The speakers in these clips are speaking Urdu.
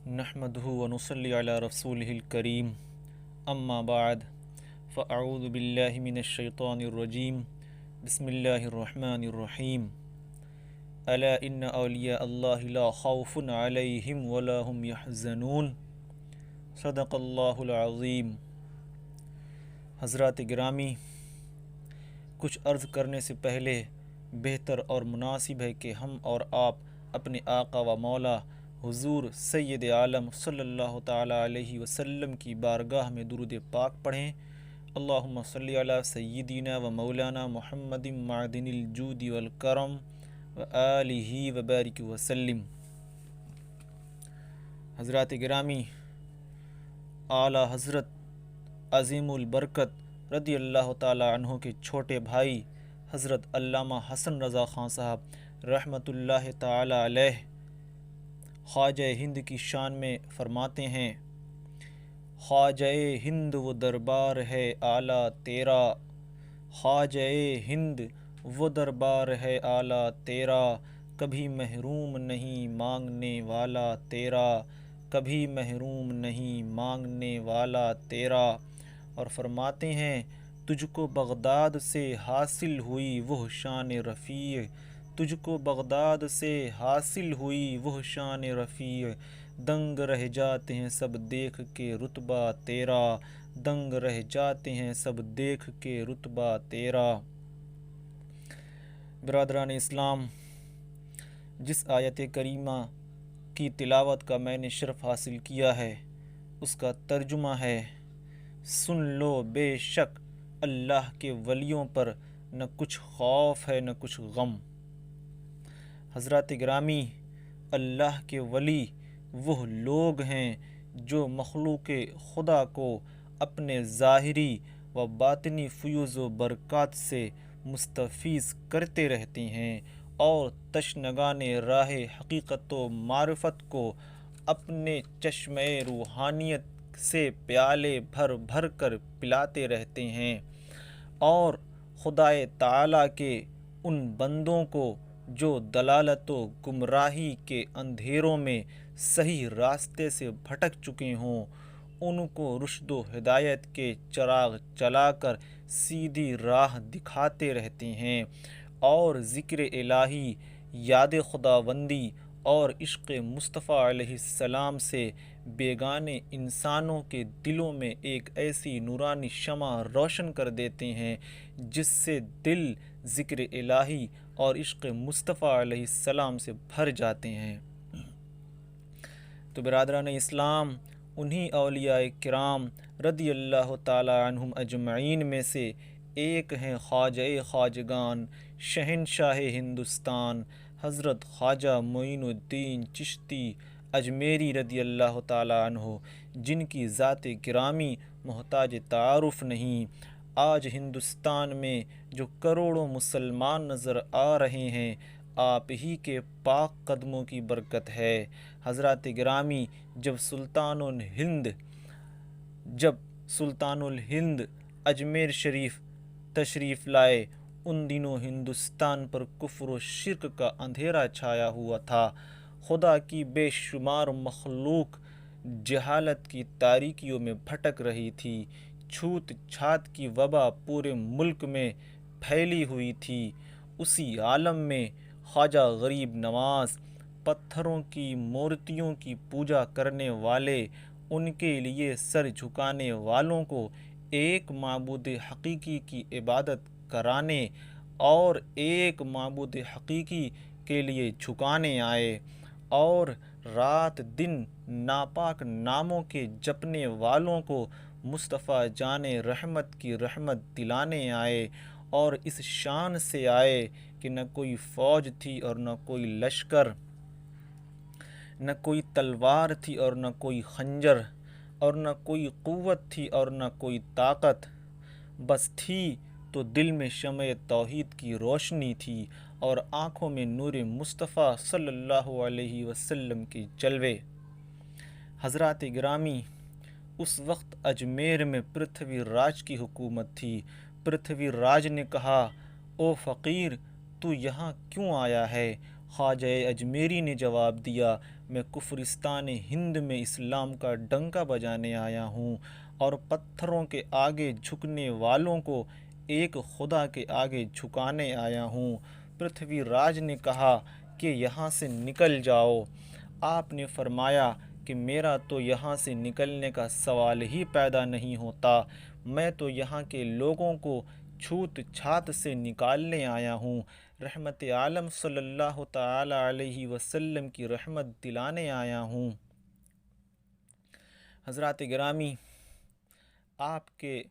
نحمده ونصلي على رسوله الكريم اما بعد فاعوذ بالله من الشيطان الرجيم بسم الله الرحمن الرحيم الا ان اولیاء اللہ لا خوف علیہم ولا هم يحزنون صدق اللہ العظیم۔ حضرات گرامی، کچھ عرض کرنے سے پہلے بہتر اور مناسب ہے کہ ہم اور آپ اپنے آقا و مولا حضور سید عالم صلی اللہ تعالی علیہ وسلم کی بارگاہ میں درود پاک پڑھیں۔ اللہم صلی علی سیدنا و مولانا محمد معدن الجود والکرم و آلہ و بارک وسلم۔ حضرات گرامی، اعلیٰ حضرت عظیم البرکت رضی اللہ تعالی عنہ کے چھوٹے بھائی حضرت علامہ حسن رضا خان صاحب رحمۃ اللہ تعالی علیہ خواجہ ہند کی شان میں فرماتے ہیں: خواجہ ہند وہ دربار ہے اعلیٰ تیرا، خواجہ ہند وہ دربار ہے اعلیٰ تیرا، کبھی محروم نہیں مانگنے والا تیرا، کبھی محروم نہیں مانگنے والا تیرا۔ اور فرماتے ہیں: تجھ کو بغداد سے حاصل ہوئی وہ شان رفیع، تجھ کو بغداد سے حاصل ہوئی وہ شان رفیع، دنگ رہ جاتے ہیں سب دیکھ کے رتبہ تیرا، دنگ رہ جاتے ہیں سب دیکھ کے رتبہ تیرا۔ برادران اسلام، جس آیت کریمہ کی تلاوت کا میں نے شرف حاصل کیا ہے اس کا ترجمہ ہے: سن لو بے شک اللہ کے ولیوں پر نہ کچھ خوف ہے نہ کچھ غم۔ حضرات گرامی، اللہ کے ولی وہ لوگ ہیں جو مخلوق خدا کو اپنے ظاہری و باطنی فیوز و برکات سے مستفیض کرتے رہتے ہیں اور تشنگان راہ حقیقت و معرفت کو اپنے چشمے روحانیت سے پیالے بھر بھر کر پلاتے رہتے ہیں، اور خدائے تعالیٰ کے ان بندوں کو جو دلالت و گمراہی کے اندھیروں میں صحیح راستے سے بھٹک چکے ہوں ان کو رشد و ہدایت کے چراغ چلا کر سیدھی راہ دکھاتے رہتے ہیں، اور ذکر الہی، یاد خداوندی اور عشق مصطفیٰ علیہ السلام سے بیگانے انسانوں کے دلوں میں ایک ایسی نورانی شمع روشن کر دیتے ہیں جس سے دل ذکر الہی اور عشق مصطفیٰ علیہ السلام سے بھر جاتے ہیں۔ تو برادران اسلام، انہی اولیاء کرام رضی اللہ تعالی عنہم اجمعین میں سے ایک ہیں خواجہ خواجگان، شہنشاہ ہندوستان، حضرت خواجہ معین الدین چشتی اجمیری رضی اللہ تعالی عنہ، جن کی ذات گرامی محتاج تعارف نہیں۔ آج ہندوستان میں جو کروڑوں مسلمان نظر آ رہے ہیں، آپ ہی کے پاک قدموں کی برکت ہے۔ حضرات گرامی، جب سلطان الہند اجمیر شریف تشریف لائے، ان دنوں ہندوستان پر کفر و شرک کا اندھیرا چھایا ہوا تھا۔ خدا کی بے شمار مخلوق جہالت کی تاریکیوں میں بھٹک رہی تھی، چھوت چھات کی وبا پورے ملک میں پھیلی ہوئی تھی۔ اسی عالم میں خواجہ غریب نواز، پتھروں کی مورتیوں کی پوجا کرنے والے، ان کے لیے سر جھکانے والوں کو ایک معبود حقیقی کی عبادت کرانے اور ایک معبود حقیقی کے لیے جھکانے آئے، اور رات دن ناپاک ناموں کے جپنے والوں کو مصطفیٰ جان رحمت کی رحمت دلانے آئے، اور اس شان سے آئے کہ نہ کوئی فوج تھی اور نہ کوئی لشکر، نہ کوئی تلوار تھی اور نہ کوئی خنجر، اور نہ کوئی قوت تھی اور نہ کوئی طاقت، بس تھی تو دل میں شمع توحید کی روشنی تھی اور آنکھوں میں نور مصطفیٰ صلی اللہ علیہ وسلم کے جلوے۔ حضرات گرامی، اس وقت اجمیر میں پرتھوی راج کی حکومت تھی۔ پرتھوی راج نے کہا: او فقیر، تو یہاں کیوں آیا ہے؟ خواجہ اجمیری نے جواب دیا، میں کفرستان ہند میں اسلام کا ڈنکا بجانے آیا ہوں اور پتھروں کے آگے جھکنے والوں کو ایک خدا کے آگے جھکانے آیا ہوں۔ پرتھوی راج نے کہا کہ یہاں سے نکل جاؤ۔ آپ نے فرمایا کہ میرا تو یہاں سے نکلنے کا سوال ہی پیدا نہیں ہوتا، میں تو یہاں کے لوگوں کو چھوت چھات سے نکالنے آیا ہوں، رحمت عالم صلی اللہ تعالی علیہ وسلم کی رحمت دلانے آیا ہوں۔ حضرات گرامی، آپ کے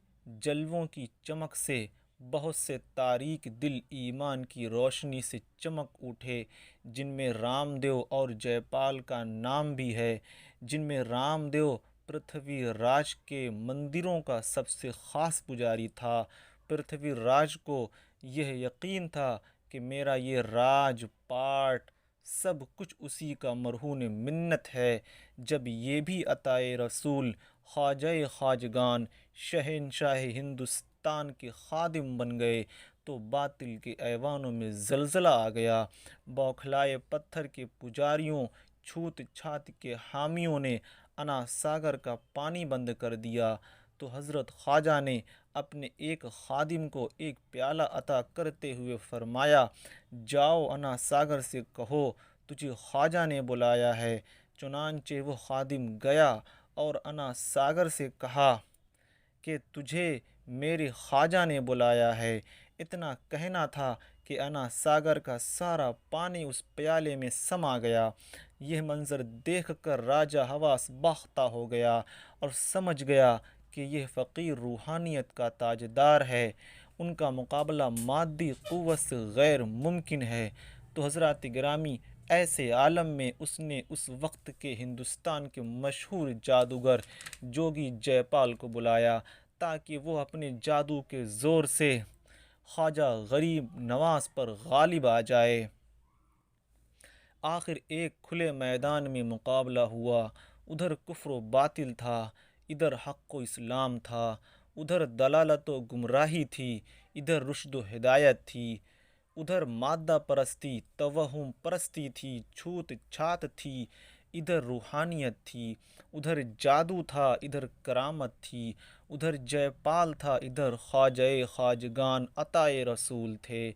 جلووں کی چمک سے بہت سے تاریک دل ایمان کی روشنی سے چمک اٹھے، جن میں رام دیو اور جے پال کا نام بھی ہے، جن میں رام دیو پرتھوی راج کے مندروں کا سب سے خاص پجاری تھا۔ پرتھوی راج کو یہ یقین تھا کہ میرا یہ راج پاٹ سب کچھ اسی کا مرہون منت ہے۔ جب یہ بھی عطائے رسول خواجہ خواجگان شہنشاہ ہندوستان کے خادم بن گئے تو باطل کے ایوانوں میں زلزلہ آ گیا۔ بوکھلائے پتھر کے پجاریوں، چھوت چھات کے حامیوں نے انا ساگر کا پانی بند کر دیا تو حضرت خواجہ نے اپنے ایک خادم کو ایک پیالہ عطا کرتے ہوئے فرمایا، جاؤ انا ساگر سے کہو تجھے خواجہ نے بلایا ہے۔ چنانچہ وہ خادم گیا اور انا ساگر سے کہا کہ تجھے میرے خواجہ نے بلایا ہے۔ اتنا کہنا تھا کہ انا ساگر کا سارا پانی اس پیالے میں سما گیا۔ یہ منظر دیکھ کر راجہ حواس باختہ ہو گیا اور سمجھ گیا کہ یہ فقیر روحانیت کا تاجدار ہے، ان کا مقابلہ مادی قوت سے غیر ممکن ہے۔ تو حضرات گرامی، ایسے عالم میں اس نے اس وقت کے ہندوستان کے مشہور جادوگر جوگی جے پال کو بلایا تاکہ وہ اپنے جادو کے زور سے خواجہ غریب نواز پر غالب آ جائے۔ آخر ایک کھلے میدان میں مقابلہ ہوا، ادھر کفر و باطل تھا، ادھر حق و اسلام تھا، ادھر دلالت و گمراہی تھی، ادھر رشد و ہدایت تھی، ادھر مادہ پرستی توہم پرستی تھی، چھوت چھات تھی، ادھر روحانیت تھی، ادھر جادو تھا، ادھر کرامت تھی، ادھر جے پال تھا، ادھر خواجہ خواجگان عطائے رسول تھے۔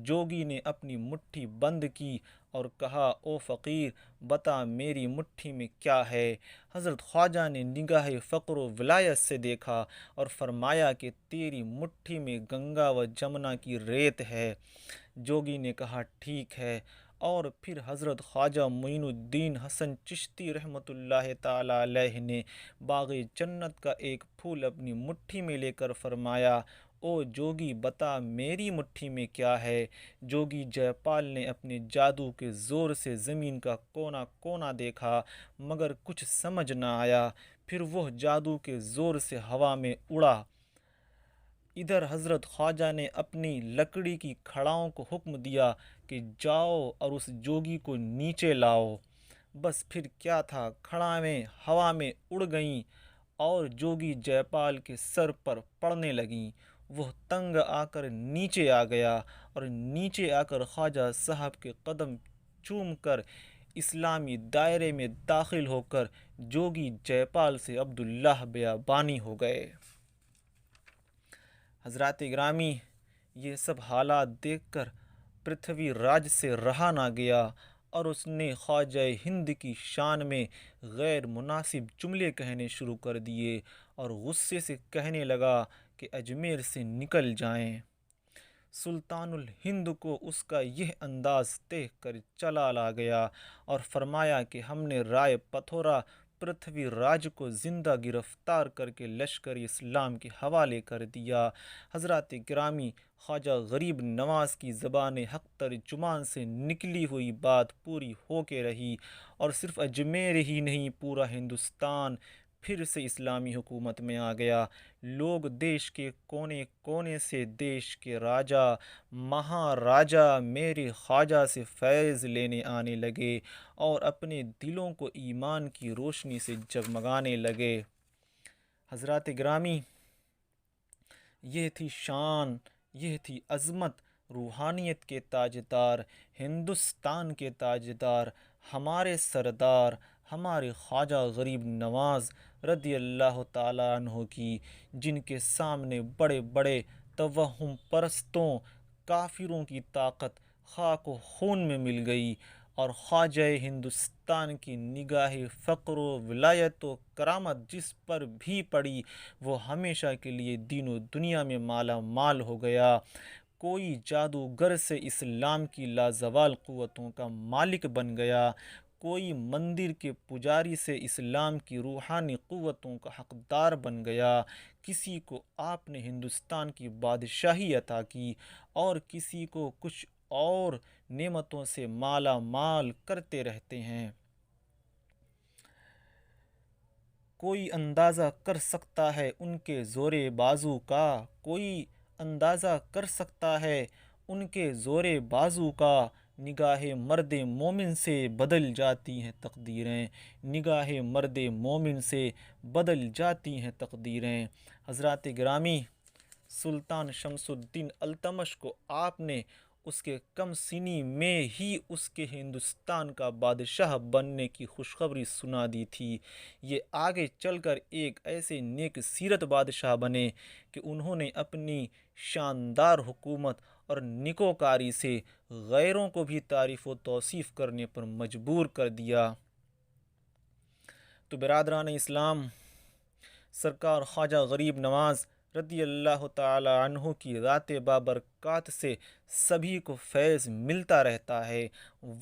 جوگی نے اپنی مٹھی بند کی اور کہا، او فقیر، بتا میری مٹھی میں کیا ہے؟ حضرت خواجہ نے نگاہ فقر و ولایت سے دیکھا اور فرمایا کہ تیری مٹھی میں گنگا و جمنا کی ریت ہے۔ جوگی نے کہا ٹھیک ہے، اور پھر حضرت خواجہ معین الدین حسن چشتی رحمۃ اللہ تعالی علیہ نے باغ جنت کا ایک پھول اپنی مٹھی میں لے کر فرمایا، او جوگی بتا میری مٹھی میں کیا ہے؟ جوگی جے پال نے اپنے جادو کے زور سے زمین کا کونا کونا دیکھا مگر کچھ سمجھ نہ آیا، پھر وہ جادو کے زور سے ہوا میں اڑا۔ ادھر حضرت خواجہ نے اپنی لکڑی کی کھڑاؤں کو حکم دیا کہ جاؤ اور اس جوگی کو نیچے لاؤ۔ بس پھر کیا تھا، کھڑاویں ہوا میں اڑ گئیں اور جوگی جے پال کے سر پر پڑنے لگیں۔ وہ تنگ آ کر نیچے آ گیا اور نیچے آ کر خواجہ صاحب کے قدم چوم کر اسلامی دائرے میں داخل ہو کر جوگی جے پال سے عبداللہ بیابانی ہو گئے۔ حضرات گرامی، یہ سب حالات دیکھ کر پرتھوی راج سے رہا نہ گیا اور اس نے خواجہ ہند کی شان میں غیر مناسب جملے کہنے شروع کر دیے اور غصے سے کہنے لگا کہ اجمیر سے نکل جائیں۔ سلطان الہند کو اس کا یہ انداز دیکھ کر چلا آ گیا اور فرمایا کہ ہم نے رائے پتھورا پرتھوی راج کو زندہ گرفتار کر کے لشکر اسلام کے حوالے کر دیا۔ حضرات گرامی، خواجہ غریب نواز کی زبان حق ترجمان سے نکلی ہوئی بات پوری ہو کے رہی اور صرف اجمیر ہی نہیں، پورا ہندوستان پھر سے اسلامی حکومت میں آ گیا۔ لوگ دیش کے کونے کونے سے دیش کے راجہ مہاراجہ میرے خواجہ سے فیض لینے آنے لگے اور اپنے دلوں کو ایمان کی روشنی سے جگمگانے لگے۔ حضرات گرامی، یہ تھی شان، یہ تھی عظمت روحانیت کے تاجدار، ہندوستان کے تاجدار، ہمارے سردار، ہمارے خواجہ غریب نواز رضی اللہ تعالیٰ عنہ کی، جن کے سامنے بڑے بڑے توہم پرستوں کافروں کی طاقت خاک و خون میں مل گئی، اور خواجہ ہندوستان کی نگاہ فقر و ولایت و کرامت جس پر بھی پڑی وہ ہمیشہ کے لیے دین و دنیا میں مالا مال ہو گیا۔ کوئی جادوگر سے اسلام کی لازوال قوتوں کا مالک بن گیا، کوئی مندر کے پجاری سے اسلام کی روحانی قوتوں کا حقدار بن گیا، کسی کو آپ نے ہندوستان کی بادشاہی عطا کی اور کسی کو کچھ اور نعمتوں سے مالا مال کرتے رہتے ہیں۔ کوئی اندازہ کر سکتا ہے ان کے زور بازو کا، کوئی اندازہ کر سکتا ہے ان کے زور بازو کا، نگاہ مرد مومن سے بدل جاتی ہیں تقدیریں، نگاہ مرد مومن سے بدل جاتی ہیں تقدیریں۔ حضرات گرامی، سلطان شمس الدین التمش کو آپ نے اس کے کم سنی میں ہی اس کے ہندوستان کا بادشاہ بننے کی خوشخبری سنا دی تھی۔ یہ آگے چل کر ایک ایسے نیک سیرت بادشاہ بنے کہ انہوں نے اپنی شاندار حکومت اور نکوکاری سے غیروں کو بھی تعریف و توصیف کرنے پر مجبور کر دیا۔ تو برادران اسلام، سرکار خواجہ غریب نواز رضی اللہ تعالی عنہ کی ذات بابرکات سے سبھی کو فیض ملتا رہتا ہے۔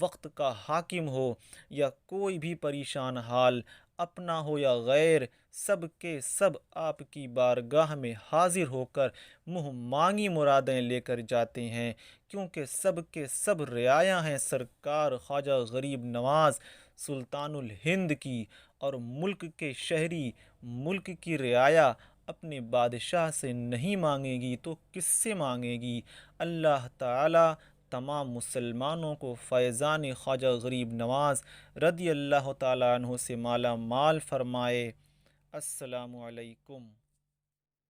وقت کا حاکم ہو یا کوئی بھی پریشان حال، اپنا ہو یا غیر، سب کے سب آپ کی بارگاہ میں حاضر ہو کر منہ مانگی مرادیں لے کر جاتے ہیں، کیونکہ سب کے سب رعایا ہیں سرکار خواجہ غریب نواز سلطان الہند کی، اور ملک کے شہری ملک کی رعایا اپنے بادشاہ سے نہیں مانگے گی تو کس سے مانگے گی؟ اللہ تعالی تمام مسلمانوں کو فیضان خواجہ غریب نواز رضی اللہ تعالیٰ عنہ سے مالا مال فرمائے۔ السلام علیکم۔